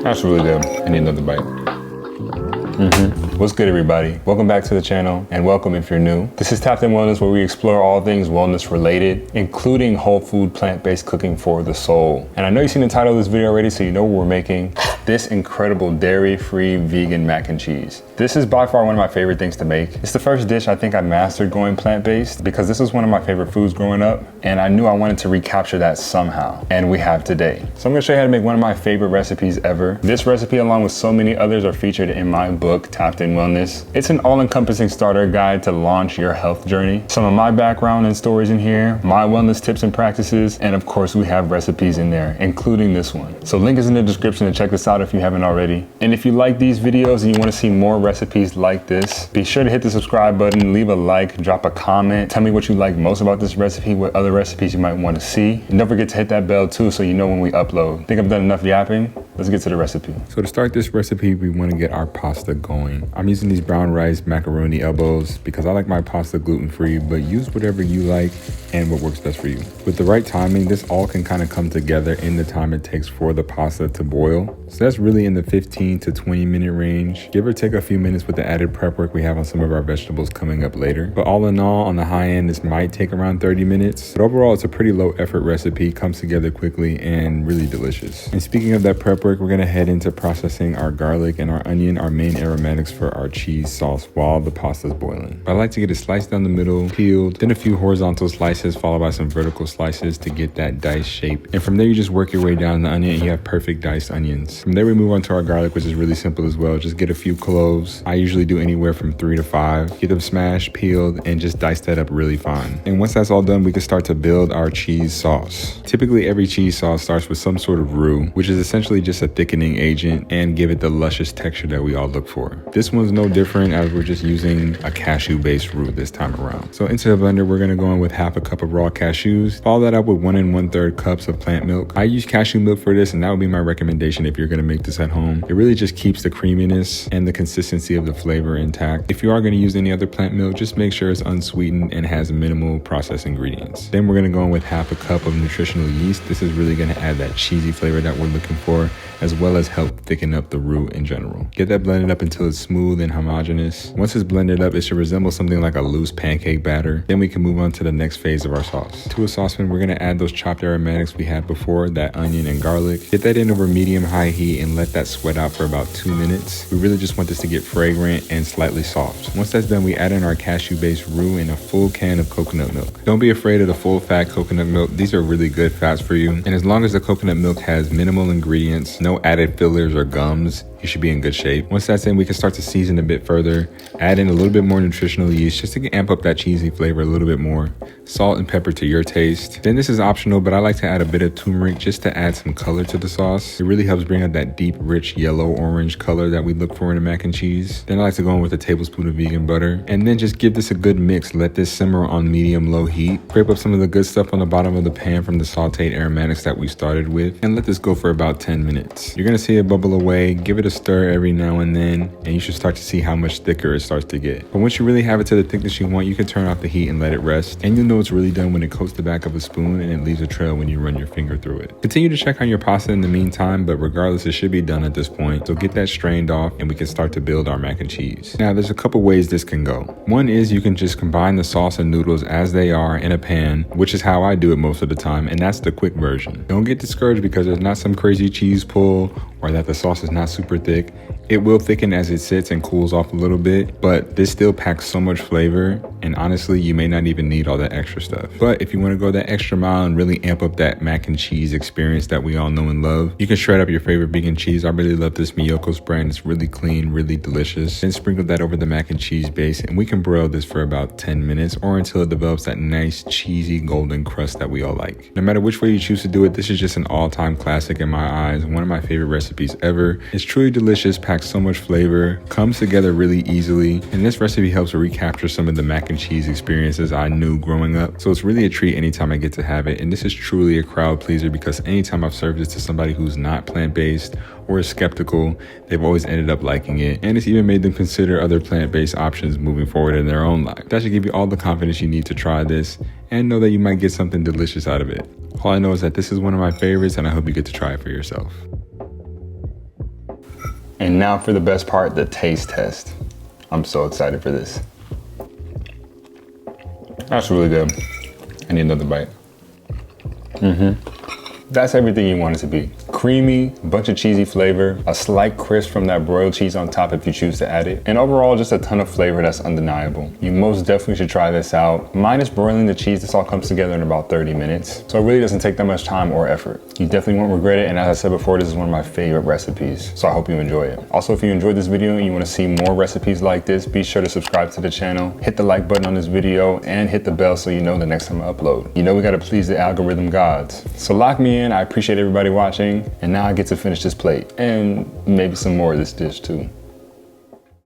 That's really good. I need another bite. What's good, everybody? Welcome back to the channel, and welcome if you're new. This is Tapped in Wellness, where we explore all things wellness related, including whole food, plant-based cooking for the soul. And I know you've seen the title of this video already, so you know what we're making. This incredible dairy-free vegan mac and cheese. This is by far one of my favorite things to make. It's the first dish I think I mastered going plant-based, because this was one of my favorite foods growing up, and I knew I wanted to recapture that somehow, and we have today. So I'm gonna show you how to make one of my favorite recipes ever. This recipe, along with so many others, are featured in my book, Tapped in Wellness. It's an all-encompassing starter guide to launch your health journey. Some of my background and stories in here, my wellness tips and practices, and of course we have recipes in there, including this one. So link is in the description to check this out if you haven't already. And if you like these videos and you want to see more recipes like this, be sure to hit the subscribe button, leave a like, drop a comment, tell me what you like most about this recipe, what other recipes you might want to see. And don't forget to hit that bell too, so you know when we upload. Think I've done enough yapping? Let's get to the recipe. So to start this recipe, we want to get our pasta going. I'm using these brown rice macaroni elbows because I like my pasta gluten-free, but use whatever you like and what works best for you. With the right timing, this all can kind of come together in the time it takes for the pasta to boil. So that's really in the 15 to 20 minute range, give or take a few minutes with the added prep work we have on some of our vegetables coming up later. But all in all, on the high end, this might take around 30 minutes. But overall, it's a pretty low effort recipe, comes together quickly and really delicious. And speaking of that prep work, we're gonna head into processing our garlic and our onion, our main aromatics for our cheese sauce, while the pasta's boiling. But I like to get it sliced down the middle, peeled, then a few horizontal slices followed by some vertical slices to get that diced shape. And from there, you just work your way down the onion and you have perfect diced onions. From there, we move on to our garlic, which is really simple as well. Just get a few cloves. I usually do anywhere from 3 to 5. Get them smashed, peeled, and just dice that up really fine. And once that's all done, we can start to build our cheese sauce. Typically, every cheese sauce starts with some sort of roux, which is essentially just a thickening agent and give it the luscious texture that we all look for. This one's no different, as we're just using a cashew-based roux this time around. So into the blender, we're gonna go in with half a cup of raw cashews. Follow that up with 1 1/3 cups of plant milk. I use cashew milk for this, and that would be my recommendation if you're gonna make this at home. It really just keeps the creaminess and the consistency of the flavor intact. If you are gonna use any other plant milk, just make sure it's unsweetened and has minimal processed ingredients. Then we're gonna go in with half a cup of nutritional yeast. This is really gonna add that cheesy flavor that we're looking for, as well as help thicken up the roux in general. Get that blended up until it's smooth and homogeneous. Once it's blended up, it should resemble something like a loose pancake batter. Then we can move on to the next phase of our sauce. To a saucepan, we're gonna add those chopped aromatics we had before, that onion and garlic. Get that in over medium-high heat and let that sweat out for about 2 minutes. We really just want this to get fragrant and slightly soft. Once that's done, we add in our cashew-based roux and a full can of coconut milk. Don't be afraid of the full-fat coconut milk. These are really good fats for you. And as long as the coconut milk has minimal ingredients, no added fillers or gums, you should be in good shape. Once that's in, we can start to season a bit further. Add in a little bit more nutritional yeast just to amp up that cheesy flavor a little bit more. Salt and pepper to your taste. Then this is optional, but I like to add a bit of turmeric just to add some color to the sauce. It really helps bring out that deep, rich yellow-orange color that we look for in a mac and cheese. Then I like to go in with a tablespoon of vegan butter. And then just give this a good mix. Let this simmer on medium-low heat. Scrape up some of the good stuff on the bottom of the pan from the sauteed aromatics that we started with. And let this go for about 10 minutes. You're gonna see it bubble away. Give it a stir every now and then, and you should start to see how much thicker it starts to get. But once you really have it to the thickness you want, you can turn off the heat and let it rest. And you'll know it's really done when it coats the back of a spoon and it leaves a trail when you run your finger through it. Continue to check on your pasta in the meantime, but regardless, it should be done at this point. So get that strained off and we can start to build our mac and cheese. Now, there's a couple ways this can go. One is you can just combine the sauce and noodles as they are in a pan, which is how I do it most of the time, and that's the quick version. Don't get discouraged because there's not some crazy cheese pull or that the sauce is not super thick. It will thicken as it sits and cools off a little bit, but this still packs so much flavor, and honestly, you may not even need all that extra stuff. But if you want to go that extra mile and really amp up that mac and cheese experience that we all know and love, you can shred up your favorite vegan cheese. I really love this Miyoko's brand. It's really clean, really delicious. Then sprinkle that over the mac and cheese base, and we can broil this for about 10 minutes or until it develops that nice, cheesy, golden crust that we all like. No matter which way you choose to do it, this is just an all-time classic in my eyes. One of my favorite recipes ever. It's truly delicious, packs so much flavor, comes together really easily, and this recipe helps recapture some of the mac and cheese experiences I knew growing up. So it's really a treat anytime I get to have it, and this is truly a crowd pleaser because anytime I've served this to somebody who's not plant-based or is skeptical, they've always ended up liking it, and it's even made them consider other plant-based options moving forward in their own life. That should give you all the confidence you need to try this and know that you might get something delicious out of it. All I know is that this is one of my favorites, and I hope you get to try it for yourself. And now for the best part, the taste test. I'm so excited for this. That's really good. I need another bite. That's everything you want it to be. Creamy, a bunch of cheesy flavor, a slight crisp from that broiled cheese on top if you choose to add it, and overall just a ton of flavor that's undeniable. You most definitely should try this out. Minus broiling the cheese, this all comes together in about 30 minutes. So it really doesn't take that much time or effort. You definitely won't regret it, and as I said before, this is one of my favorite recipes. So I hope you enjoy it. Also, if you enjoyed this video and you want to see more recipes like this, be sure to subscribe to the channel, hit the like button on this video, and hit the bell so you know the next time I upload. You know we gotta please the algorithm gods. So lock me in. I appreciate everybody watching, and now I get to finish this plate and maybe some more of this dish too.